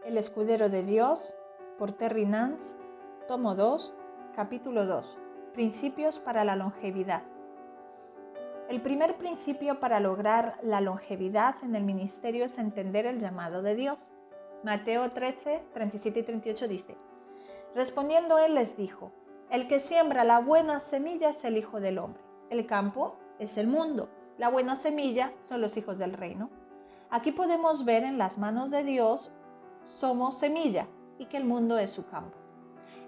El escudero de Dios, por Terry Nance, tomo 2, capítulo 2, Principios para la longevidad. El primer principio para lograr la longevidad en el ministerio es entender el llamado de Dios. Mateo 13, 37 y 38 dice: Respondiendo él les dijo: El que siembra la buena semilla es el Hijo del Hombre. El campo es el mundo. La buena semilla son los hijos del reino. Aquí podemos ver en las manos de Dios somos semilla y que el mundo es su campo.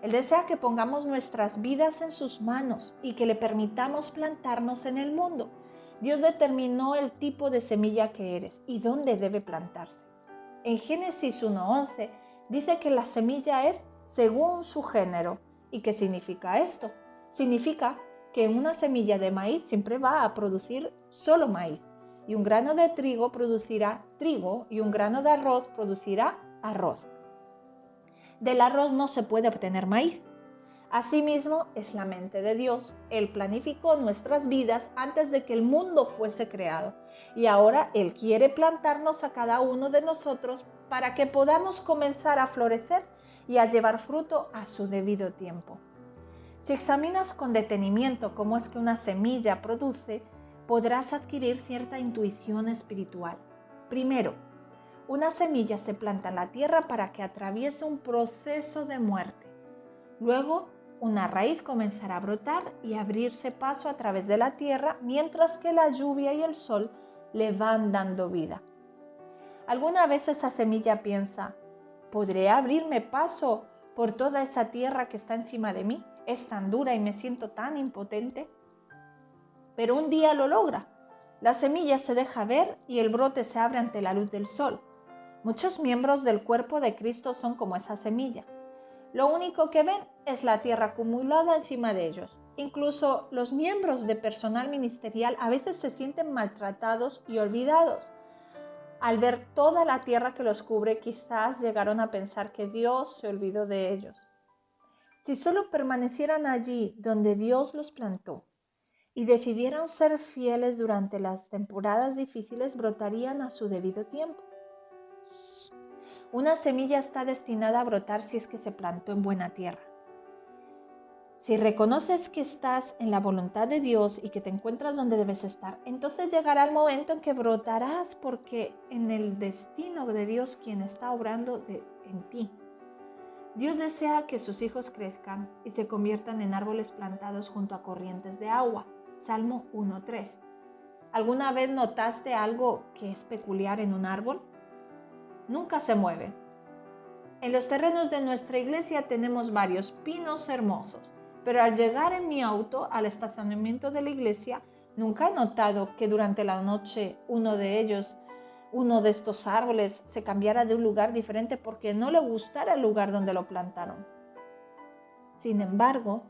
Él desea que pongamos nuestras vidas en sus manos y que le permitamos plantarnos en el mundo. Dios determinó el tipo de semilla que eres y dónde debe plantarse. En Génesis 1:11 dice que la semilla es según su género. ¿Y qué significa esto? Significa que una semilla de maíz siempre va a producir solo maíz, y un grano de trigo producirá trigo, y un grano de arroz producirá arroz. Del arroz no se puede obtener maíz. Asimismo es la mente de Dios. Él planificó nuestras vidas antes de que el mundo fuese creado, y ahora Él quiere plantarnos a cada uno de nosotros para que podamos comenzar a florecer y a llevar fruto a su debido tiempo. Si examinas con detenimiento cómo es que una semilla produce, podrás adquirir cierta intuición espiritual. Primero, una semilla se planta en la tierra para que atraviese un proceso de muerte. Luego, una raíz comenzará a brotar y abrirse paso a través de la tierra, mientras que la lluvia y el sol le van dando vida. ¿Alguna vez esa semilla piensa: ¿podré abrirme paso por toda esa tierra que está encima de mí? Es tan dura y me siento tan impotente. Pero un día lo logra. La semilla se deja ver y el brote se abre ante la luz del sol. Muchos miembros del cuerpo de Cristo son como esa semilla. Lo único que ven es la tierra acumulada encima de ellos. Incluso los miembros de personal ministerial a veces se sienten maltratados y olvidados. Al ver toda la tierra que los cubre, quizás llegaron a pensar que Dios se olvidó de ellos. Si solo permanecieran allí donde Dios los plantó y decidieran ser fieles durante las temporadas difíciles, brotarían a su debido tiempo. Una semilla está destinada a brotar si es que se plantó en buena tierra. Si reconoces que estás en la voluntad de Dios y que te encuentras donde debes estar, entonces llegará el momento en que brotarás, porque en el destino de Dios quien está obrando en ti. Dios desea que sus hijos crezcan y se conviertan en árboles plantados junto a corrientes de agua. Salmo 1:3. ¿Alguna vez notaste algo que es peculiar en un árbol? Nunca se mueve. En los terrenos de nuestra iglesia tenemos varios pinos hermosos, pero al llegar en mi auto al estacionamiento de la iglesia, nunca he notado que durante la noche uno de estos árboles se cambiara de un lugar diferente porque no le gustara el lugar donde lo plantaron. Sin embargo,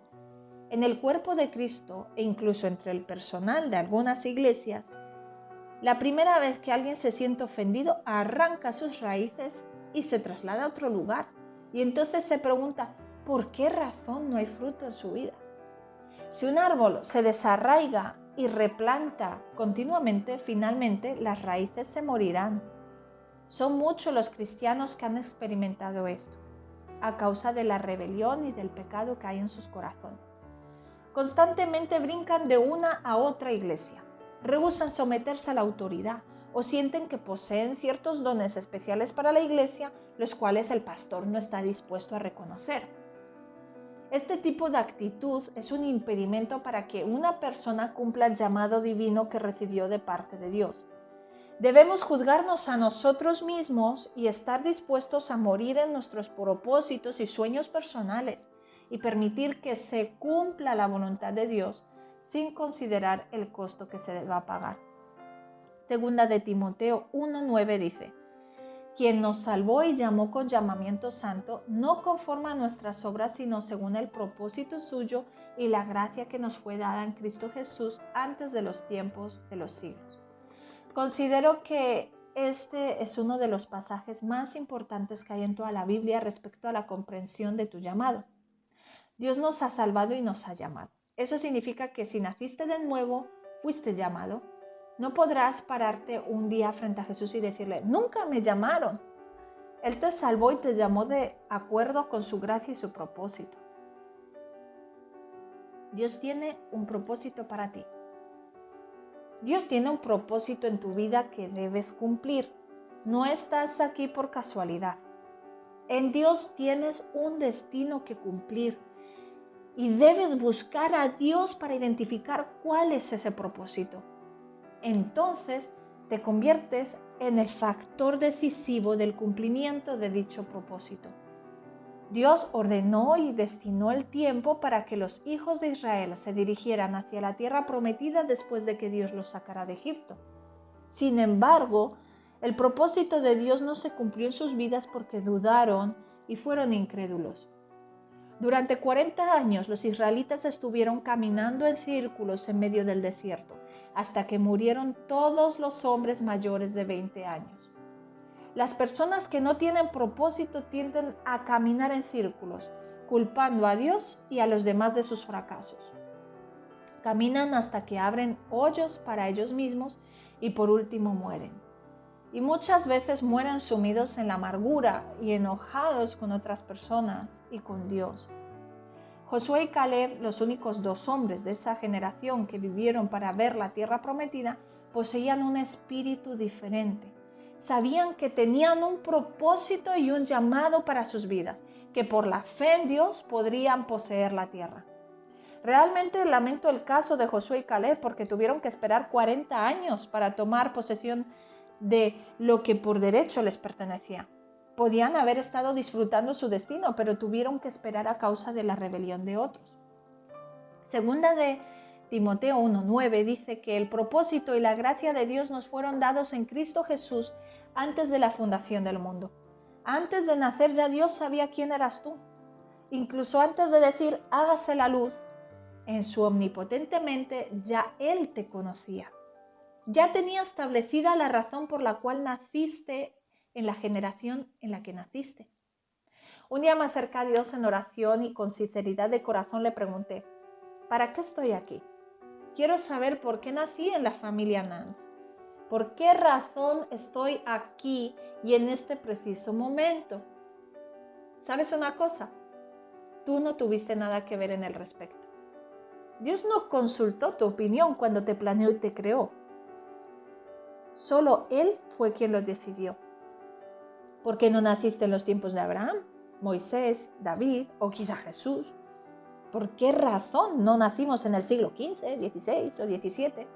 en el cuerpo de Cristo e incluso entre el personal de algunas iglesias, la primera vez que alguien se siente ofendido, arranca sus raíces y se traslada a otro lugar. Y entonces se pregunta: ¿por qué razón no hay fruto en su vida? Si un árbol se desarraiga y replanta continuamente, finalmente las raíces se morirán. Son muchos los cristianos que han experimentado esto, a causa de la rebelión y del pecado que hay en sus corazones. Constantemente brincan de una a otra iglesia, rehúsan someterse a la autoridad o sienten que poseen ciertos dones especiales para la iglesia, los cuales el pastor no está dispuesto a reconocer. Este tipo de actitud es un impedimento para que una persona cumpla el llamado divino que recibió de parte de Dios. Debemos juzgarnos a nosotros mismos y estar dispuestos a morir en nuestros propósitos y sueños personales y permitir que se cumpla la voluntad de Dios sin considerar el costo que se va a pagar. Segunda de Timoteo 1:9 dice: Quien nos salvó y llamó con llamamiento santo, no conforme a nuestras obras, sino según el propósito suyo y la gracia que nos fue dada en Cristo Jesús antes de los tiempos de los siglos. Considero que este es uno de los pasajes más importantes que hay en toda la Biblia respecto a la comprensión de tu llamado. Dios nos ha salvado y nos ha llamado. Eso significa que si naciste de nuevo, fuiste llamado. No podrás pararte un día frente a Jesús y decirle: nunca me llamaron. Él te salvó y te llamó de acuerdo con su gracia y su propósito. Dios tiene un propósito para ti. Dios tiene un propósito en tu vida que debes cumplir. No estás aquí por casualidad. En Dios tienes un destino que cumplir y debes buscar a Dios para identificar cuál es ese propósito. Entonces te conviertes en el factor decisivo del cumplimiento de dicho propósito. Dios ordenó y destinó el tiempo para que los hijos de Israel se dirigieran hacia la tierra prometida después de que Dios los sacara de Egipto. Sin embargo, el propósito de Dios no se cumplió en sus vidas porque dudaron y fueron incrédulos. Durante 40 años los israelitas estuvieron caminando en círculos en medio del desierto, hasta que murieron todos los hombres mayores de 20 años. Las personas que no tienen propósito tienden a caminar en círculos, culpando a Dios y a los demás de sus fracasos. Caminan hasta que abren hoyos para ellos mismos y por último mueren. Y muchas veces mueren sumidos en la amargura y enojados con otras personas y con Dios. Josué y Caleb, los únicos 2 hombres de esa generación que vivieron para ver la tierra prometida, poseían un espíritu diferente. Sabían que tenían un propósito y un llamado para sus vidas, que por la fe en Dios podrían poseer la tierra. Realmente lamento el caso de Josué y Caleb porque tuvieron que esperar 40 años para tomar posesión de lo que por derecho les pertenecía. Podían haber estado disfrutando su destino, pero tuvieron que esperar a causa de la rebelión de otros. Segunda de Timoteo 1:9 dice que el propósito y la gracia de Dios nos fueron dados en Cristo Jesús antes de la fundación del mundo. Antes de nacer ya Dios sabía quién eras tú. Incluso antes de decir hágase la luz, en su omnipotente mente ya Él te conocía. Ya tenía establecida la razón por la cual naciste en la generación en la que naciste. Un día me acerqué a Dios en oración y con sinceridad de corazón le pregunté, ¿para qué estoy aquí? Quiero saber por qué nací en la familia Nance. ¿Por qué razón estoy aquí y en este preciso momento? ¿Sabes una cosa? Tú no tuviste nada que ver en el respecto. Dios no consultó tu opinión cuando te planeó y te creó. Solo Él fue quien lo decidió. ¿Por qué no naciste en los tiempos de Abraham, Moisés, David o quizá Jesús? ¿Por qué razón no nacimos en el siglo XV, XVI o XVII?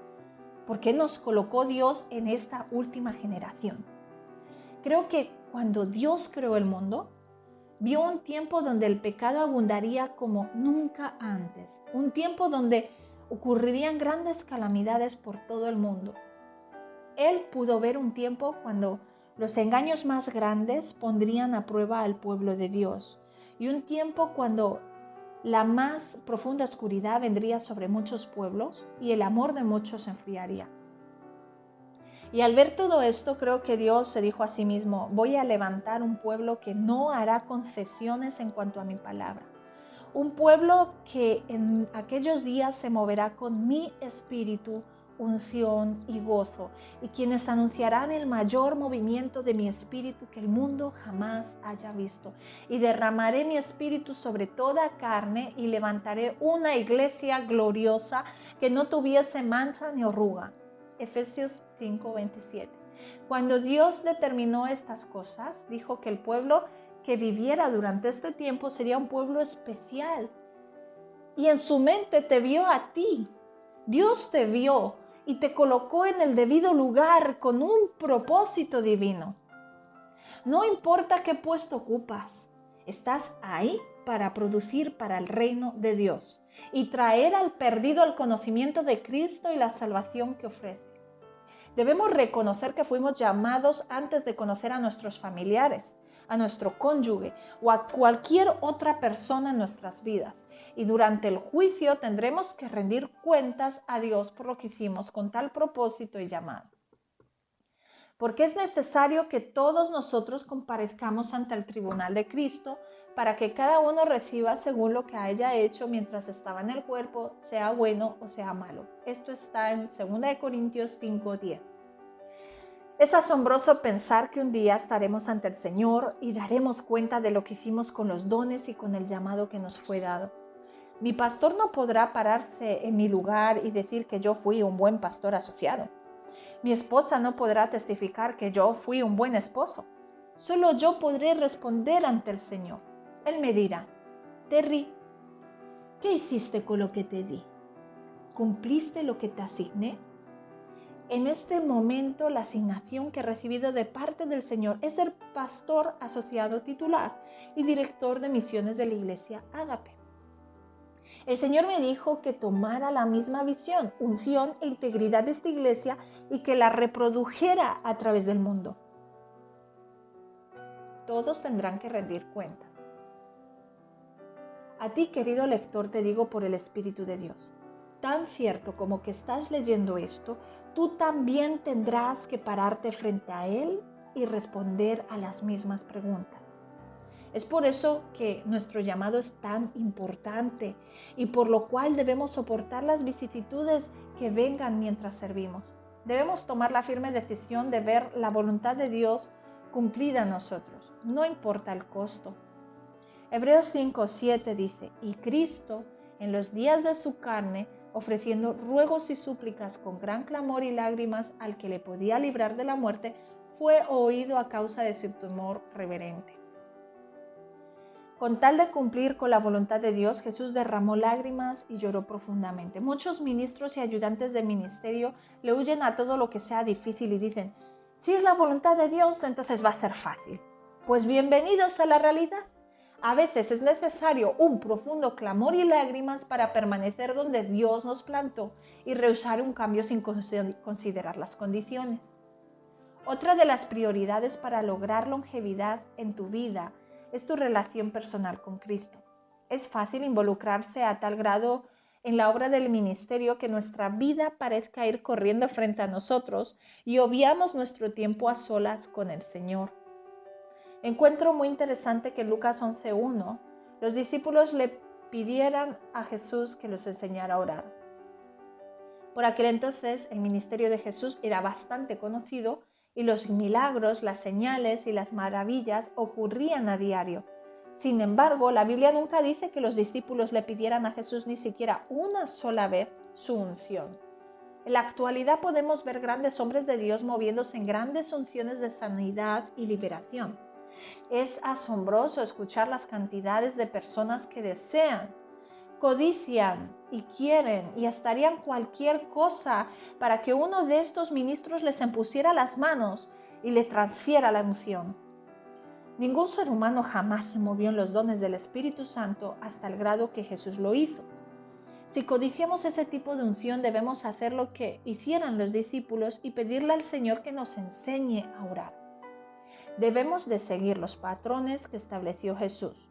¿Por qué nos colocó Dios en esta última generación? Creo que cuando Dios creó el mundo, vio un tiempo donde el pecado abundaría como nunca antes. Un tiempo donde ocurrirían grandes calamidades por todo el mundo. Él pudo ver un tiempo cuando los engaños más grandes pondrían a prueba al pueblo de Dios y un tiempo cuando la más profunda oscuridad vendría sobre muchos pueblos y el amor de muchos se enfriaría. Y al ver todo esto, creo que Dios se dijo a sí mismo, voy a levantar un pueblo que no hará concesiones en cuanto a mi palabra. Un pueblo que en aquellos días se moverá con mi espíritu, unción y gozo, y quienes anunciarán el mayor movimiento de mi espíritu que el mundo jamás haya visto. Y derramaré mi espíritu sobre toda carne y levantaré una iglesia gloriosa que no tuviese mancha ni arruga. Efesios 5:27. Cuando Dios determinó estas cosas, dijo que el pueblo que viviera durante este tiempo sería un pueblo especial. Y en su mente te vio a ti. Dios te vio y te colocó en el debido lugar con un propósito divino. No importa qué puesto ocupas, estás ahí para producir para el reino de Dios y traer al perdido al conocimiento de Cristo y la salvación que ofrece. Debemos reconocer que fuimos llamados antes de conocer a nuestros familiares, a nuestro cónyuge o a cualquier otra persona en nuestras vidas. Y durante el juicio tendremos que rendir cuentas a Dios por lo que hicimos con tal propósito y llamado. Porque es necesario que todos nosotros comparezcamos ante el tribunal de Cristo para que cada uno reciba según lo que haya hecho mientras estaba en el cuerpo, sea bueno o sea malo. Esto está en 2 Corintios 5:10. Es asombroso pensar que un día estaremos ante el Señor y daremos cuenta de lo que hicimos con los dones y con el llamado que nos fue dado. Mi pastor no podrá pararse en mi lugar y decir que yo fui un buen pastor asociado. Mi esposa no podrá testificar que yo fui un buen esposo. Solo yo podré responder ante el Señor. Él me dirá: Terry, ¿qué hiciste con lo que te di? ¿Cumpliste lo que te asigné? En este momento, la asignación que he recibido de parte del Señor es ser pastor asociado titular y director de misiones de la Iglesia Ágape. El Señor me dijo que tomara la misma visión, unción e integridad de esta iglesia y que la reprodujera a través del mundo. Todos tendrán que rendir cuentas. A ti, querido lector, te digo por el Espíritu de Dios. Tan cierto como que estás leyendo esto, tú también tendrás que pararte frente a Él y responder a las mismas preguntas. Es por eso que nuestro llamado es tan importante y por lo cual debemos soportar las vicisitudes que vengan mientras servimos. Debemos tomar la firme decisión de ver la voluntad de Dios cumplida en nosotros, no importa el costo. Hebreos 5:7 dice: y Cristo, en los días de su carne, ofreciendo ruegos y súplicas con gran clamor y lágrimas al que le podía librar de la muerte, fue oído a causa de su temor reverente. Con tal de cumplir con la voluntad de Dios, Jesús derramó lágrimas y lloró profundamente. Muchos ministros y ayudantes de ministerio le huyen a todo lo que sea difícil y dicen: si es la voluntad de Dios, entonces va a ser fácil. Pues bienvenidos a la realidad. A veces es necesario un profundo clamor y lágrimas para permanecer donde Dios nos plantó y rehusar un cambio sin considerar las condiciones. Otra de las prioridades para lograr longevidad en tu vida es tu relación personal con Cristo. Es fácil involucrarse a tal grado en la obra del ministerio que nuestra vida parezca ir corriendo frente a nosotros y obviamos nuestro tiempo a solas con el Señor. Encuentro muy interesante que en Lucas 11:1 los discípulos le pidieran a Jesús que los enseñara a orar. Por aquel entonces el ministerio de Jesús era bastante conocido y los milagros, las señales y las maravillas ocurrían a diario. Sin embargo, la Biblia nunca dice que los discípulos le pidieran a Jesús ni siquiera una sola vez su unción. En la actualidad podemos ver grandes hombres de Dios moviéndose en grandes unciones de sanidad y liberación. Es asombroso escuchar las cantidades de personas que desean, codician y quieren y estarían cualquier cosa para que uno de estos ministros les impusiera las manos y le transfiera la unción. Ningún ser humano jamás se movió en los dones del Espíritu Santo hasta el grado que Jesús lo hizo. Si codiciamos ese tipo de unción, debemos hacer lo que hicieran los discípulos y pedirle al Señor que nos enseñe a orar. Debemos de seguir los patrones que estableció Jesús.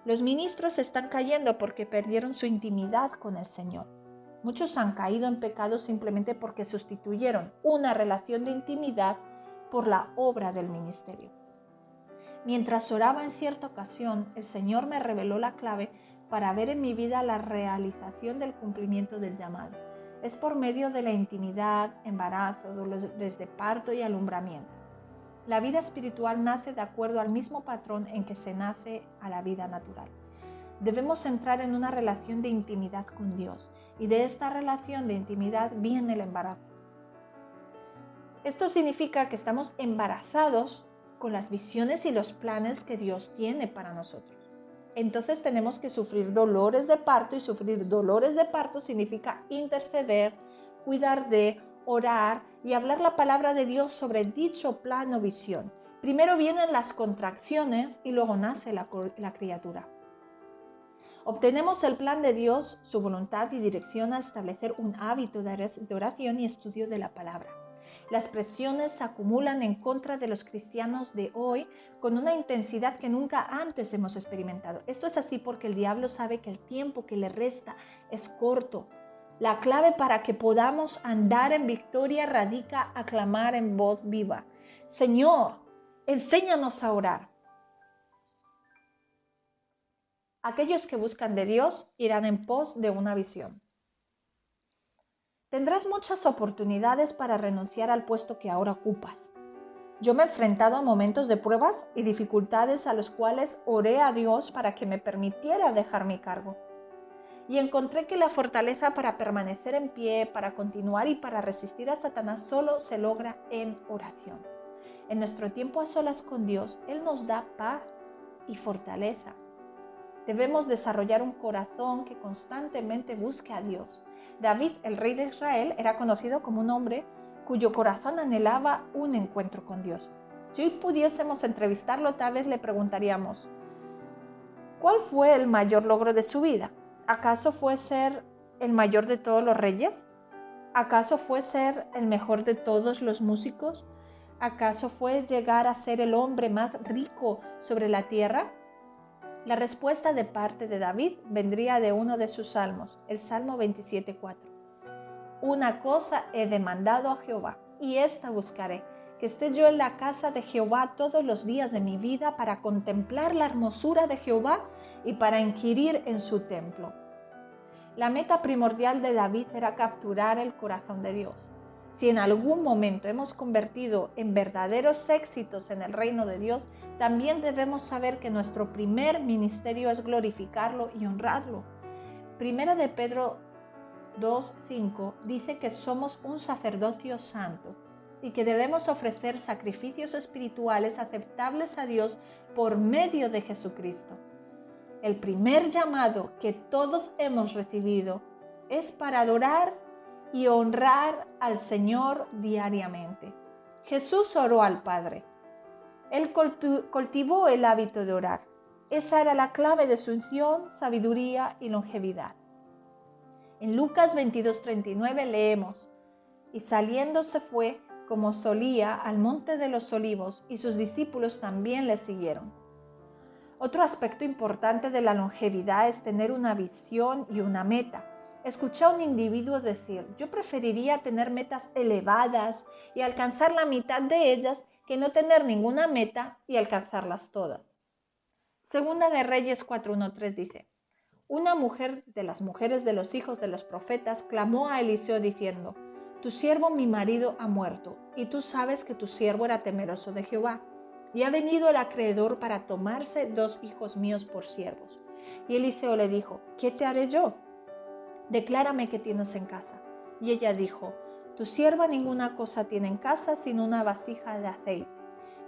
Los ministros están cayendo porque perdieron su intimidad con el Señor. Muchos han caído en pecado simplemente porque sustituyeron una relación de intimidad por la obra del ministerio. Mientras oraba en cierta ocasión, el Señor me reveló la clave para ver en mi vida la realización del cumplimiento del llamado. Es por medio de la intimidad, embarazo, dolores de parto y alumbramiento. La vida espiritual nace de acuerdo al mismo patrón en que se nace a la vida natural. Debemos entrar en una relación de intimidad con Dios y de esta relación de intimidad viene el embarazo. Esto significa que estamos embarazados con las visiones y los planes que Dios tiene para nosotros. Entonces tenemos que sufrir dolores de parto y sufrir dolores de parto significa interceder, cuidar de, orar y hablar la palabra de Dios sobre dicho plan o visión. Primero vienen las contracciones y luego nace la criatura. Obtenemos el plan de Dios, su voluntad y dirección a establecer un hábito de oración y estudio de la palabra. Las presiones se acumulan en contra de los cristianos de hoy con una intensidad que nunca antes hemos experimentado. Esto es así porque el diablo sabe que el tiempo que le resta es corto. La clave para que podamos andar en victoria radica a clamar en voz viva: Señor, enséñanos a orar. Aquellos que buscan de Dios irán en pos de una visión. Tendrás muchas oportunidades para renunciar al puesto que ahora ocupas. Yo me he enfrentado a momentos de pruebas y dificultades a los cuales oré a Dios para que me permitiera dejar mi cargo. Y encontré que la fortaleza para permanecer en pie, para continuar y para resistir a Satanás solo se logra en oración. En nuestro tiempo a solas con Dios, Él nos da paz y fortaleza. Debemos desarrollar un corazón que constantemente busque a Dios. David, el rey de Israel, era conocido como un hombre cuyo corazón anhelaba un encuentro con Dios. Si hoy pudiésemos entrevistarlo, tal vez le preguntaríamos, ¿cuál fue el mayor logro de su vida? ¿Acaso fue ser el mayor de todos los reyes? ¿Acaso fue ser el mejor de todos los músicos? ¿Acaso fue llegar a ser el hombre más rico sobre la tierra? La respuesta de parte de David vendría de uno de sus salmos, el Salmo 27:4. Una cosa he demandado a Jehová, y esta buscaré, que esté yo en la casa de Jehová todos los días de mi vida para contemplar la hermosura de Jehová y para inquirir en su templo. La meta primordial de David era capturar el corazón de Dios. Si en algún momento hemos convertido en verdaderos éxitos en el reino de Dios, también debemos saber que nuestro primer ministerio es glorificarlo y honrarlo. Primera de Pedro 2:5 dice que somos un sacerdocio santo y que debemos ofrecer sacrificios espirituales aceptables a Dios por medio de Jesucristo. El primer llamado que todos hemos recibido es para adorar y honrar al Señor diariamente. Jesús oró al Padre. Él cultivó el hábito de orar. Esa era la clave de su unción, sabiduría y longevidad. En Lucas 22:39 leemos, y saliendo se fue, como solía, al monte de los olivos, y sus discípulos también le siguieron. Otro aspecto importante de la longevidad es tener una visión y una meta. Escuché a un individuo decir, yo preferiría tener metas elevadas y alcanzar la mitad de ellas que no tener ninguna meta y alcanzarlas todas. Segunda de Reyes 4:1-3 dice, una mujer de las mujeres de los hijos de los profetas clamó a Eliseo diciendo, tu siervo mi marido ha muerto, y tú sabes que tu siervo era temeroso de Jehová, y ha venido el acreedor para tomarse 2 hijos míos por siervos. Y Eliseo le dijo, ¿qué te haré yo? Declárame qué tienes en casa. Y ella dijo, tu sierva ninguna cosa tiene en casa sino una vasija de aceite.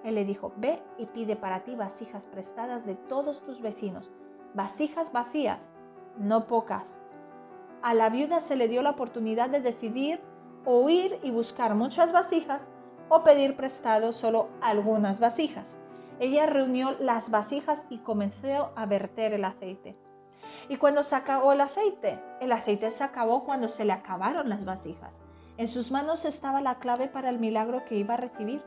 Él le dijo, ve y pide para ti vasijas prestadas de todos tus vecinos, vasijas vacías, no pocas. A la viuda se le dio la oportunidad de decidir o ir y buscar muchas vasijas o pedir prestado solo algunas vasijas. Ella reunió las vasijas y comenzó a verter el aceite. Y cuando se acabó el aceite se acabó cuando se le acabaron las vasijas. En sus manos estaba la clave para el milagro que iba a recibir.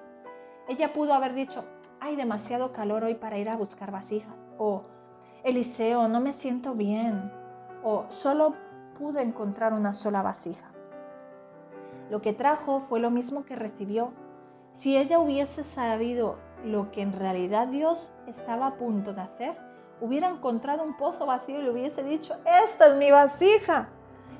Ella pudo haber dicho, hay demasiado calor hoy para ir a buscar vasijas. O, Eliseo, no me siento bien. O, solo pude encontrar una sola vasija. Lo que trajo fue lo mismo que recibió. Si ella hubiese sabido lo que en realidad Dios estaba a punto de hacer, hubiera encontrado un pozo vacío y le hubiese dicho, esta es mi vasija.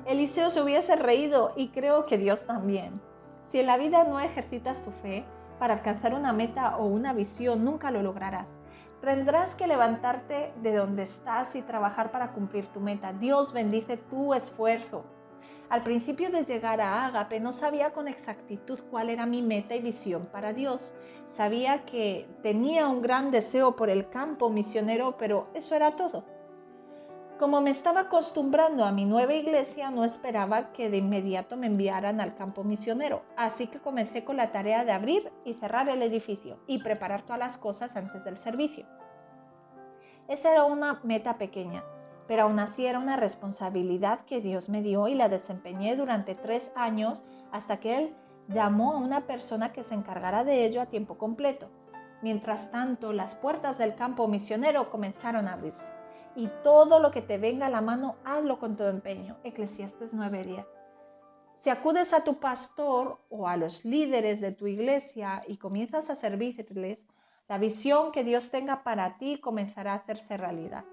Eliseo se hubiese reído y creo que Dios también. Si en la vida no ejercitas tu fe para alcanzar una meta o una visión, nunca lo lograrás. Tendrás que levantarte de donde estás y trabajar para cumplir tu meta. Dios bendice tu esfuerzo. Al principio de llegar a Ágape no sabía con exactitud cuál era mi meta y visión para Dios. Sabía que tenía un gran deseo por el campo misionero, pero eso era todo. Como me estaba acostumbrando a mi nueva iglesia, no esperaba que de inmediato me enviaran al campo misionero, así que comencé con la tarea de abrir y cerrar el edificio y preparar todas las cosas antes del servicio. Esa era una meta pequeña, pero aún así era una responsabilidad que Dios me dio y la desempeñé durante 3 años hasta que Él llamó a una persona que se encargara de ello a tiempo completo. Mientras tanto, las puertas del campo misionero comenzaron a abrirse. Y todo lo que te venga a la mano, hazlo con todo empeño. Eclesiastés 9:10. Si acudes a tu pastor o a los líderes de tu iglesia y comienzas a servirles, la visión que Dios tenga para ti comenzará a hacerse realidad.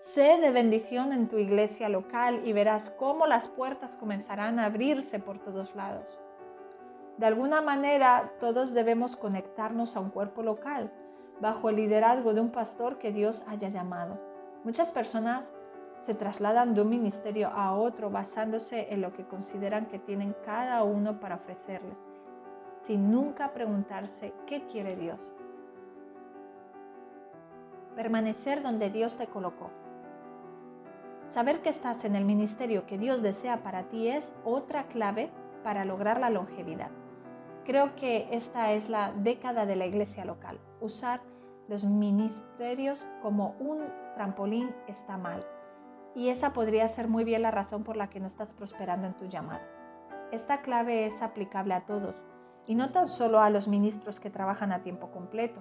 Sé de bendición en tu iglesia local y verás cómo las puertas comenzarán a abrirse por todos lados. De alguna manera, todos debemos conectarnos a un cuerpo local, bajo el liderazgo de un pastor que Dios haya llamado. Muchas personas se trasladan de un ministerio a otro basándose en lo que consideran que tienen cada uno para ofrecerles, sin nunca preguntarse qué quiere Dios. Permanecer donde Dios te colocó. Saber que estás en el ministerio que Dios desea para ti es otra clave para lograr la longevidad. Creo que esta es la década de la iglesia local. Usar los ministerios como un trampolín está mal. Y esa podría ser muy bien la razón por la que no estás prosperando en tu llamado. Esta clave es aplicable a todos y no tan solo a los ministros que trabajan a tiempo completo.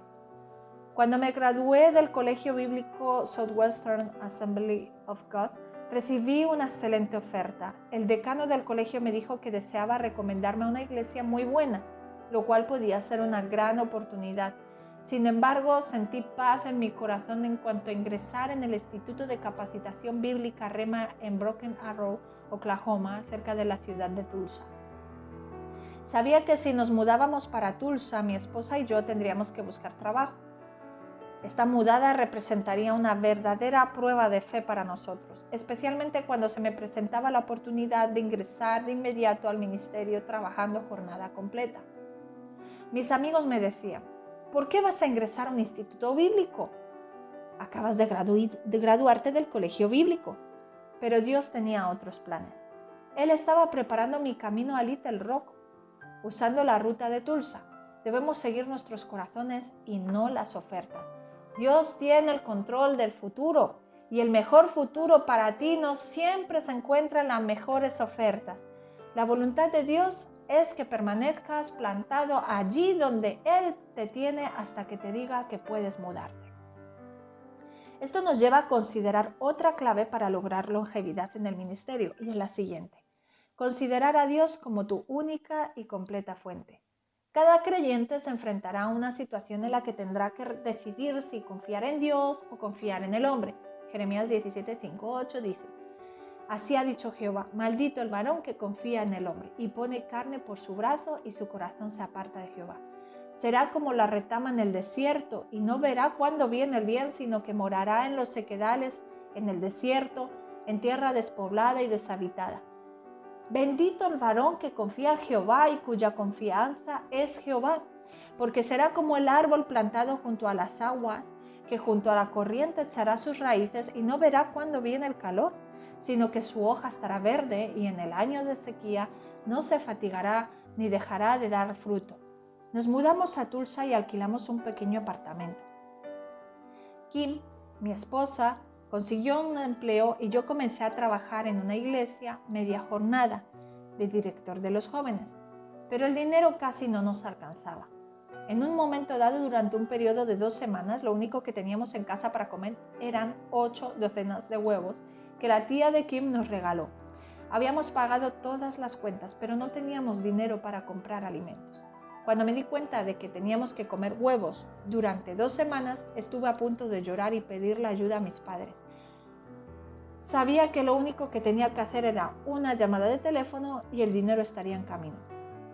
Cuando me gradué del Colegio Bíblico Southwestern Assembly of God, recibí una excelente oferta. El decano del colegio me dijo que deseaba recomendarme a una iglesia muy buena, lo cual podía ser una gran oportunidad. Sin embargo, sentí paz en mi corazón en cuanto a ingresar en el Instituto de Capacitación Bíblica Rema en Broken Arrow, Oklahoma, cerca de la ciudad de Tulsa. Sabía que si nos mudábamos para Tulsa, mi esposa y yo tendríamos que buscar trabajo. Esta mudada representaría una verdadera prueba de fe para nosotros, especialmente cuando se me presentaba la oportunidad de ingresar de inmediato al ministerio trabajando jornada completa. Mis amigos me decían, ¿por qué vas a ingresar a un instituto bíblico? Acabas de graduarte del colegio bíblico. Pero Dios tenía otros planes. Él estaba preparando mi camino a Little Rock, usando la ruta de Tulsa. Debemos seguir nuestros corazones y no las ofertas. Dios tiene el control del futuro y el mejor futuro para ti no siempre se encuentra en las mejores ofertas. La voluntad de Dios es que permanezcas plantado allí donde Él te tiene hasta que te diga que puedes mudarte. Esto nos lleva a considerar otra clave para lograr longevidad en el ministerio y es la siguiente. Considerar a Dios como tu única y completa fuente. Cada creyente se enfrentará a una situación en la que tendrá que decidir si confiar en Dios o confiar en el hombre. Jeremías 17:5-8 dice, así ha dicho Jehová, maldito el varón que confía en el hombre y pone carne por su brazo y su corazón se aparta de Jehová. Será como la retama en el desierto y no verá cuándo viene el bien, sino que morará en los sequedales, en el desierto, en tierra despoblada y deshabitada. Bendito el varón que confía en Jehová y cuya confianza es Jehová, porque será como el árbol plantado junto a las aguas, que junto a la corriente echará sus raíces y no verá cuándo viene el calor, sino que su hoja estará verde y en el año de sequía no se fatigará ni dejará de dar fruto. Nos mudamos a Tulsa y alquilamos un pequeño apartamento. Kim, mi esposa, consiguió un empleo y yo comencé a trabajar en una iglesia media jornada de director de los jóvenes, pero el dinero casi no nos alcanzaba. En un momento dado, durante un periodo de 2 semanas, lo único que teníamos en casa para comer eran 8 docenas de huevos que la tía de Kim nos regaló. Habíamos pagado todas las cuentas, pero no teníamos dinero para comprar alimentos. Cuando me di cuenta de que teníamos que comer huevos durante 2 semanas, estuve a punto de llorar y pedirle ayuda a mis padres. Sabía que lo único que tenía que hacer era una llamada de teléfono y el dinero estaría en camino.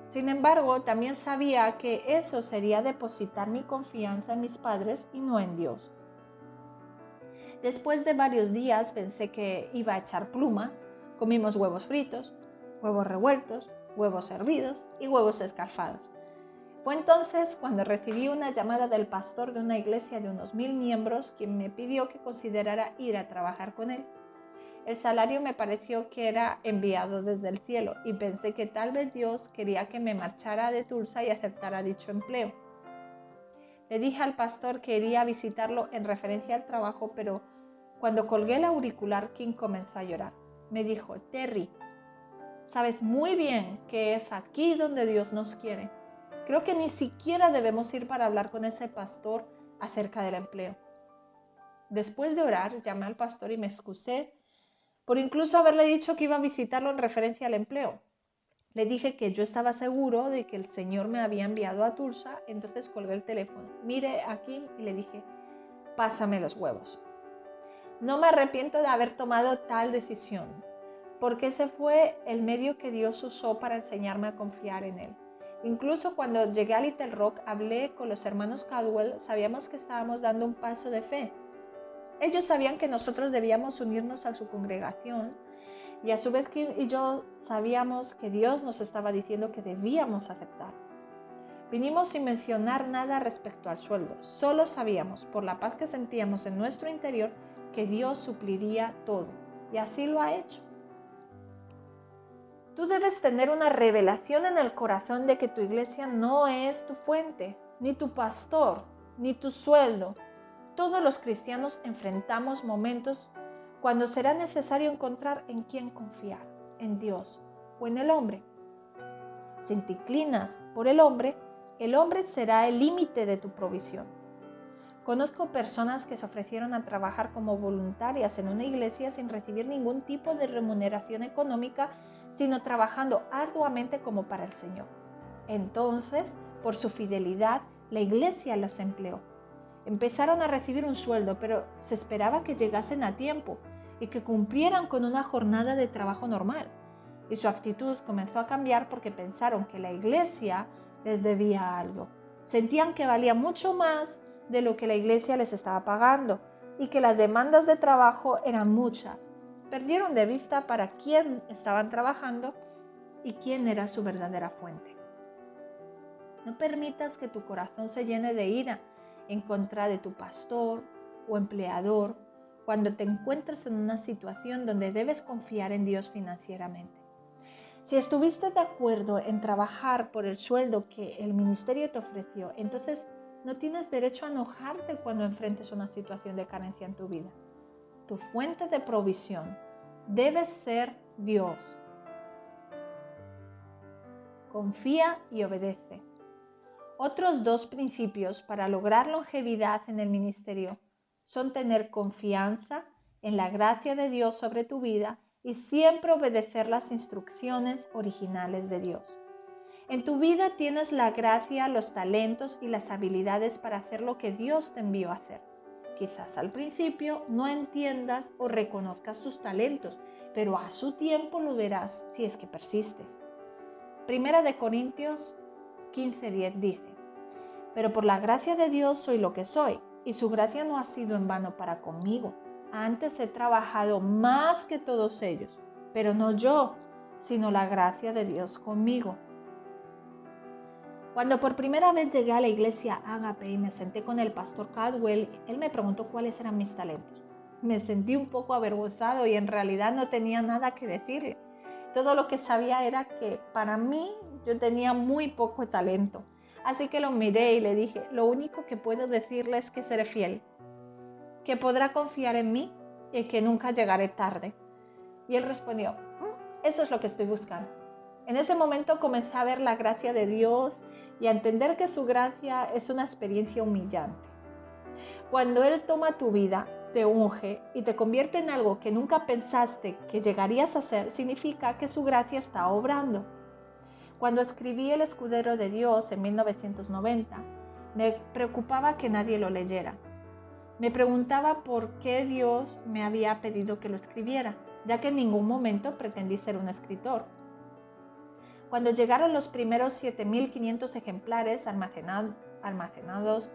Sin embargo, también sabía que eso sería depositar mi confianza en mis padres y no en Dios. Después de varios días pensé que iba a echar plumas, comimos huevos fritos, huevos revueltos, huevos hervidos y huevos escalfados. Fue entonces cuando recibí una llamada del pastor de una iglesia de unos 1000 miembros, quien me pidió que considerara ir a trabajar con él. El salario me pareció que era enviado desde el cielo y pensé que tal vez Dios quería que me marchara de Tulsa y aceptara dicho empleo. Le dije al pastor que iría a visitarlo en referencia al trabajo, pero cuando colgué el auricular, Kim comenzó a llorar. Me dijo, Terry, sabes muy bien que es aquí donde Dios nos quiere. Creo que ni siquiera debemos ir para hablar con ese pastor acerca del empleo. Después de orar, llamé al pastor y me excusé por incluso haberle dicho que iba a visitarlo en referencia al empleo. Le dije que yo estaba seguro de que el Señor me había enviado a Tulsa, entonces colgué el teléfono. Miré a Kim y le dije, pásame los huevos. No me arrepiento de haber tomado tal decisión, porque ese fue el medio que Dios usó para enseñarme a confiar en Él. Incluso cuando llegué a Little Rock, hablé con los hermanos Caldwell, sabíamos que estábamos dando un paso de fe. Ellos sabían que nosotros debíamos unirnos a su congregación y a su vez Kim y yo sabíamos que Dios nos estaba diciendo que debíamos aceptar. Vinimos sin mencionar nada respecto al sueldo, solo sabíamos por la paz que sentíamos en nuestro interior que Dios supliría todo, y así lo ha hecho. Tú debes tener una revelación en el corazón de que tu iglesia no es tu fuente, ni tu pastor, ni tu sueldo. Todos los cristianos enfrentamos momentos cuando será necesario encontrar en quién confiar, en Dios o en el hombre. Si te inclinas por el hombre será el límite de tu provisión. Conozco personas que se ofrecieron a trabajar como voluntarias en una iglesia sin recibir ningún tipo de remuneración económica, sino trabajando arduamente como para el Señor. Entonces, por su fidelidad, la iglesia las empleó. Empezaron a recibir un sueldo, pero se esperaba que llegasen a tiempo y que cumplieran con una jornada de trabajo normal. Y su actitud comenzó a cambiar porque pensaron que la iglesia les debía algo. Sentían que valía mucho más de lo que la iglesia les estaba pagando y que las demandas de trabajo eran muchas. Perdieron de vista para quién estaban trabajando y quién era su verdadera fuente. No permitas que tu corazón se llene de ira en contra de tu pastor o empleador cuando te encuentres en una situación donde debes confiar en Dios financieramente. Si estuviste de acuerdo en trabajar por el sueldo que el ministerio te ofreció, entonces no tienes derecho a enojarte cuando enfrentes una situación de carencia en tu vida. Tu fuente de provisión debe ser Dios. Confía y obedece. Otros 2 principios para lograr longevidad en el ministerio son tener confianza en la gracia de Dios sobre tu vida y siempre obedecer las instrucciones originales de Dios. En tu vida tienes la gracia, los talentos y las habilidades para hacer lo que Dios te envió a hacer. Quizás al principio no entiendas o reconozcas tus talentos, pero a su tiempo lo verás si es que persistes. Primera de Corintios 15:10 dice: pero por la gracia de Dios soy lo que soy, y su gracia no ha sido en vano para conmigo. Antes he trabajado más que todos ellos, pero no yo, sino la gracia de Dios conmigo. Cuando por primera vez llegué a la iglesia Ágape y me senté con el pastor Caldwell, él me preguntó cuáles eran mis talentos. Me sentí un poco avergonzado y en realidad no tenía nada que decirle. Todo lo que sabía era que para mí yo tenía muy poco talento. Así que lo miré y le dije: lo único que puedo decirle es que seré fiel, que podrá confiar en mí y que nunca llegaré tarde. Y él respondió: eso es lo que estoy buscando. En ese momento comencé a ver la gracia de Dios y a entender que su gracia es una experiencia humillante. Cuando Él toma tu vida, te unge y te convierte en algo que nunca pensaste que llegarías a ser, significa que su gracia está obrando. Cuando escribí El Escudero de Dios en 1990, me preocupaba que nadie lo leyera. Me preguntaba por qué Dios me había pedido que lo escribiera, ya que en ningún momento pretendí ser un escritor. Cuando llegaron los primeros 7.500 ejemplares almacenados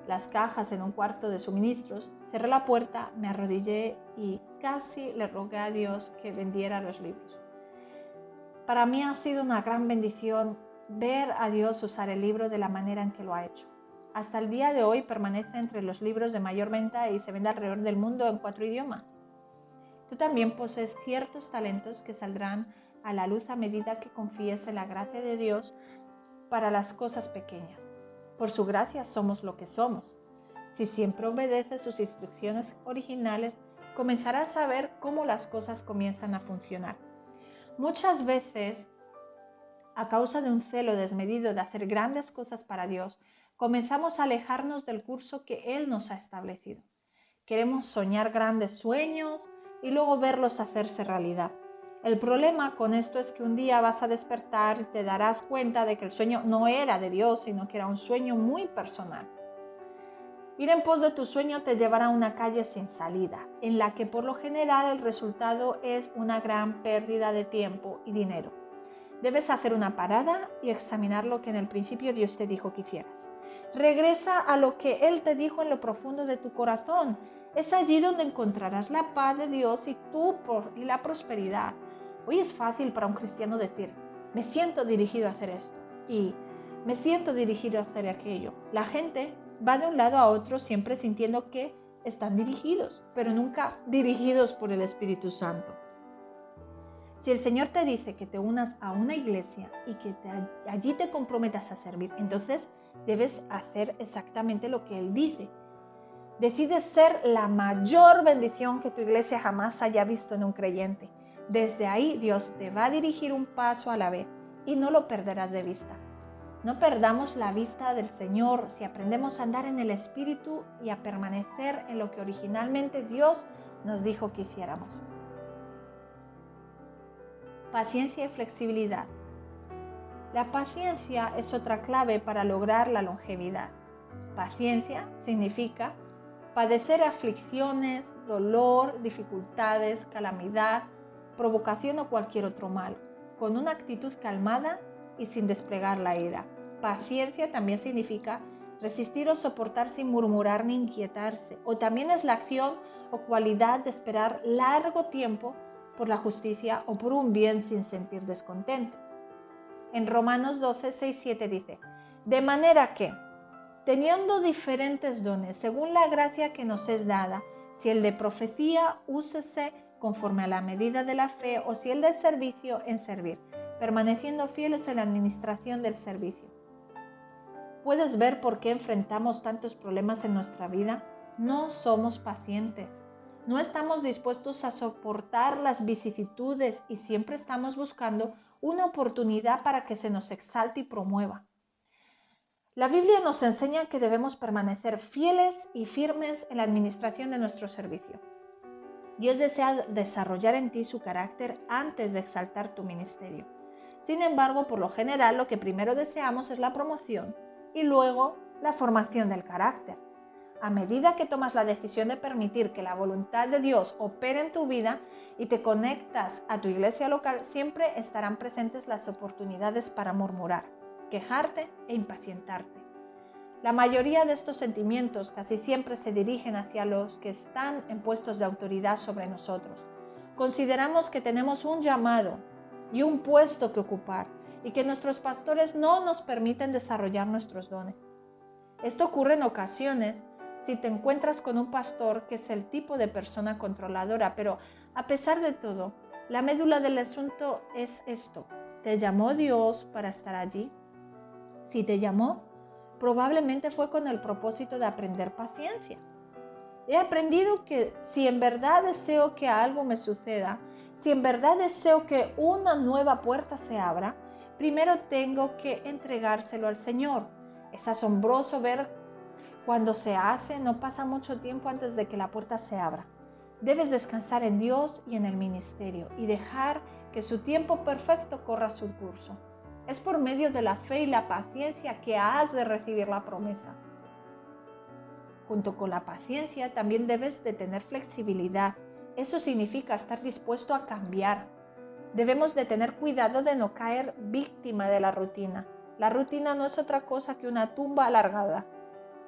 las cajas en un cuarto de suministros, cerré la puerta, me arrodillé y casi le rogué a Dios que vendiera los libros. Para mí ha sido una gran bendición ver a Dios usar el libro de la manera en que lo ha hecho. Hasta el día de hoy permanece entre los libros de mayor venta y se vende alrededor del mundo en 4 idiomas. Tú también posees ciertos talentos que saldrán a la luz a medida que confíes en la gracia de Dios para las cosas pequeñas. Por su gracia somos lo que somos. Si siempre obedeces sus instrucciones originales, comenzarás a ver cómo las cosas comienzan a funcionar. Muchas veces, a causa de un celo desmedido de hacer grandes cosas para Dios, comenzamos a alejarnos del curso que Él nos ha establecido. Queremos soñar grandes sueños y luego verlos hacerse realidad. El problema con esto es que un día vas a despertar y te darás cuenta de que el sueño no era de Dios, sino que era un sueño muy personal. Ir en pos de tu sueño te llevará a una calle sin salida, en la que por lo general el resultado es una gran pérdida de tiempo y dinero. Debes hacer una parada y examinar lo que en el principio Dios te dijo que hicieras. Regresa a lo que Él te dijo en lo profundo de tu corazón. Es allí donde encontrarás la paz de Dios y la prosperidad. Hoy es fácil para un cristiano decir, me siento dirigido a hacer esto y me siento dirigido a hacer aquello. La gente va de un lado a otro siempre sintiendo que están dirigidos, pero nunca dirigidos por el Espíritu Santo. Si el Señor te dice que te unas a una iglesia y que allí te comprometas a servir, entonces debes hacer exactamente lo que Él dice. Decides ser la mayor bendición que tu iglesia jamás haya visto en un creyente. Desde ahí Dios te va a dirigir un paso a la vez y no lo perderás de vista. No perdamos la vista del Señor si aprendemos a andar en el Espíritu y a permanecer en lo que originalmente Dios nos dijo que hiciéramos. Paciencia y flexibilidad. La paciencia es otra clave para lograr la longevidad. Paciencia significa padecer aflicciones, dolor, dificultades, calamidad, provocación o cualquier otro mal, con una actitud calmada y sin desplegar la ira. Paciencia también significa resistir o soportar sin murmurar ni inquietarse, o también es la acción o cualidad de esperar largo tiempo por la justicia o por un bien sin sentir descontento. En Romanos 12, 6, 7 dice, de manera que, teniendo diferentes dones según la gracia que nos es dada, si el de profecía, úsese conforme a la medida de la fe, o si el de servicio, en servir, permaneciendo fieles en la administración del servicio. ¿Puedes ver por qué enfrentamos tantos problemas en nuestra vida? No somos pacientes. No estamos dispuestos a soportar las vicisitudes y siempre estamos buscando una oportunidad para que se nos exalte y promueva. La Biblia nos enseña que debemos permanecer fieles y firmes en la administración de nuestro servicio. Dios desea desarrollar en ti su carácter antes de exaltar tu ministerio. Sin embargo, por lo general, lo que primero deseamos es la promoción y luego la formación del carácter. A medida que tomas la decisión de permitir que la voluntad de Dios opere en tu vida y te conectas a tu iglesia local, siempre estarán presentes las oportunidades para murmurar, quejarte e impacientarte. La mayoría de estos sentimientos casi siempre se dirigen hacia los que están en puestos de autoridad sobre nosotros. Consideramos que tenemos un llamado y un puesto que ocupar y que nuestros pastores no nos permiten desarrollar nuestros dones. Esto ocurre en ocasiones si te encuentras con un pastor que es el tipo de persona controladora, pero a pesar de todo, la médula del asunto es esto. ¿Te llamó Dios para estar allí? Si te llamó, probablemente fue con el propósito de aprender paciencia. He aprendido que si en verdad deseo que algo me suceda, si en verdad deseo que una nueva puerta se abra, primero tengo que entregárselo al Señor. Es asombroso ver cuando se hace, no pasa mucho tiempo antes de que la puerta se abra. Debes descansar en Dios y en el ministerio y dejar que su tiempo perfecto corra su curso. Es por medio de la fe y la paciencia que has de recibir la promesa. Junto con la paciencia también debes de tener flexibilidad. Eso significa estar dispuesto a cambiar. Debemos de tener cuidado de no caer víctima de la rutina. La rutina no es otra cosa que una tumba alargada.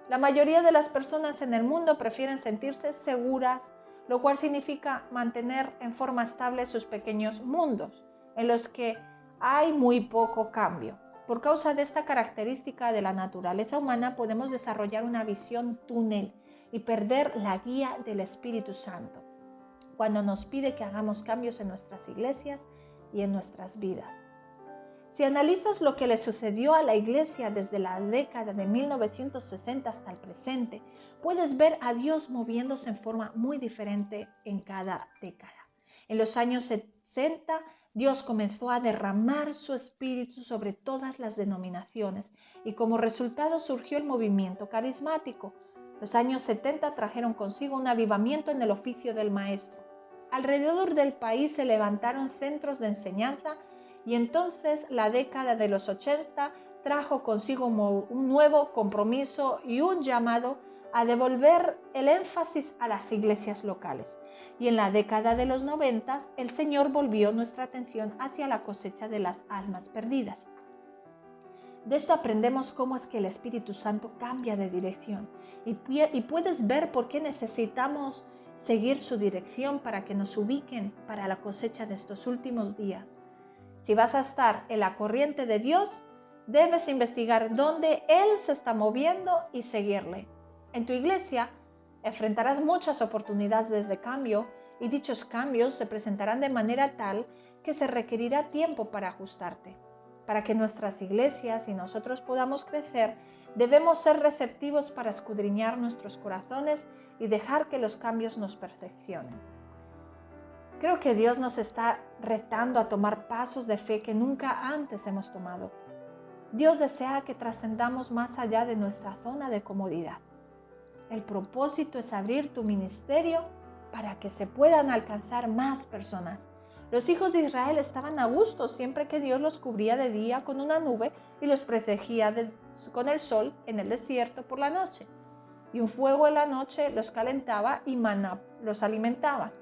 La mayoría de las personas en el mundo prefieren sentirse seguras, lo cual significa mantener en forma estable sus pequeños mundos, en los que hay muy poco cambio. Por causa de esta característica de la naturaleza humana podemos desarrollar una visión túnel y perder la guía del Espíritu Santo cuando nos pide que hagamos cambios en nuestras iglesias y en nuestras vidas. Si analizas lo que le sucedió a la iglesia desde la década de 1960 hasta el presente, puedes ver a Dios moviéndose en forma muy diferente en cada década. En los años 60, Dios comenzó a derramar su espíritu sobre todas las denominaciones y como resultado surgió el movimiento carismático. Los años 70 trajeron consigo un avivamiento en el oficio del maestro. Alrededor del país se levantaron centros de enseñanza y entonces la década de los 80 trajo consigo un nuevo compromiso y un llamado a devolver el énfasis a las iglesias locales. Y en la década de los 90 el Señor volvió nuestra atención hacia la cosecha de las almas perdidas. De esto aprendemos cómo es que el Espíritu Santo cambia de dirección y puedes ver por qué necesitamos seguir su dirección para que nos ubiquen para la cosecha de estos últimos días. Si vas a estar en la corriente de Dios, debes investigar dónde Él se está moviendo y seguirle. En tu iglesia enfrentarás muchas oportunidades de cambio y dichos cambios se presentarán de manera tal que se requerirá tiempo para ajustarte. Para que nuestras iglesias y nosotros podamos crecer, debemos ser receptivos para escudriñar nuestros corazones y dejar que los cambios nos perfeccionen. Creo que Dios nos está retando a tomar pasos de fe que nunca antes hemos tomado. Dios desea que trascendamos más allá de nuestra zona de comodidad. El propósito es abrir tu ministerio para que se puedan alcanzar más personas. Los hijos de Israel estaban a gusto siempre que Dios los cubría de día con una nube y los protegía con el sol en el desierto por la noche. Y un fuego en la noche los calentaba y maná los alimentaba.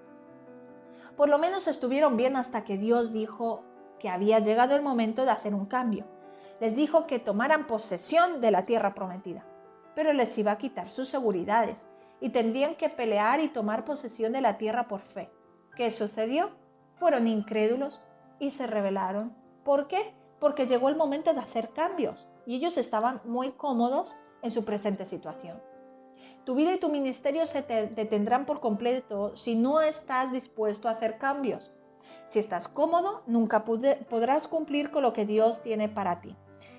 Por lo menos estuvieron bien hasta que Dios dijo que había llegado el momento de hacer un cambio. Les dijo que tomaran posesión de la tierra prometida, pero les iba a quitar sus seguridades y tendrían que pelear y tomar posesión de la tierra por fe. ¿Qué sucedió? Fueron incrédulos y se rebelaron. ¿Por qué? Porque llegó el momento de hacer cambios y ellos estaban muy cómodos en su presente situación. Tu vida y tu ministerio se te detendrán por completo si no estás dispuesto a hacer cambios. Si estás cómodo, nunca podrás cumplir con lo que Dios tiene para ti.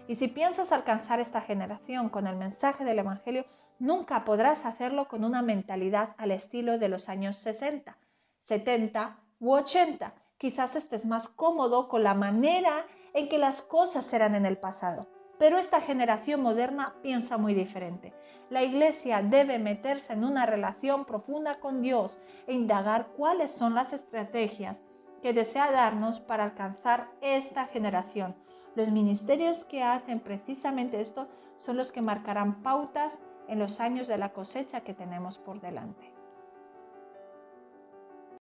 Y si piensas alcanzar esta generación con el mensaje del Evangelio, nunca podrás hacerlo con una mentalidad al estilo de los años 60, 70 u 80. Quizás estés más cómodo con la manera en que las cosas eran en el pasado. Pero esta generación moderna piensa muy diferente. La iglesia debe meterse en una relación profunda con Dios e indagar cuáles son las estrategias que desea darnos para alcanzar esta generación. Los ministerios que hacen precisamente esto son los que marcarán pautas en los años de la cosecha que tenemos por delante.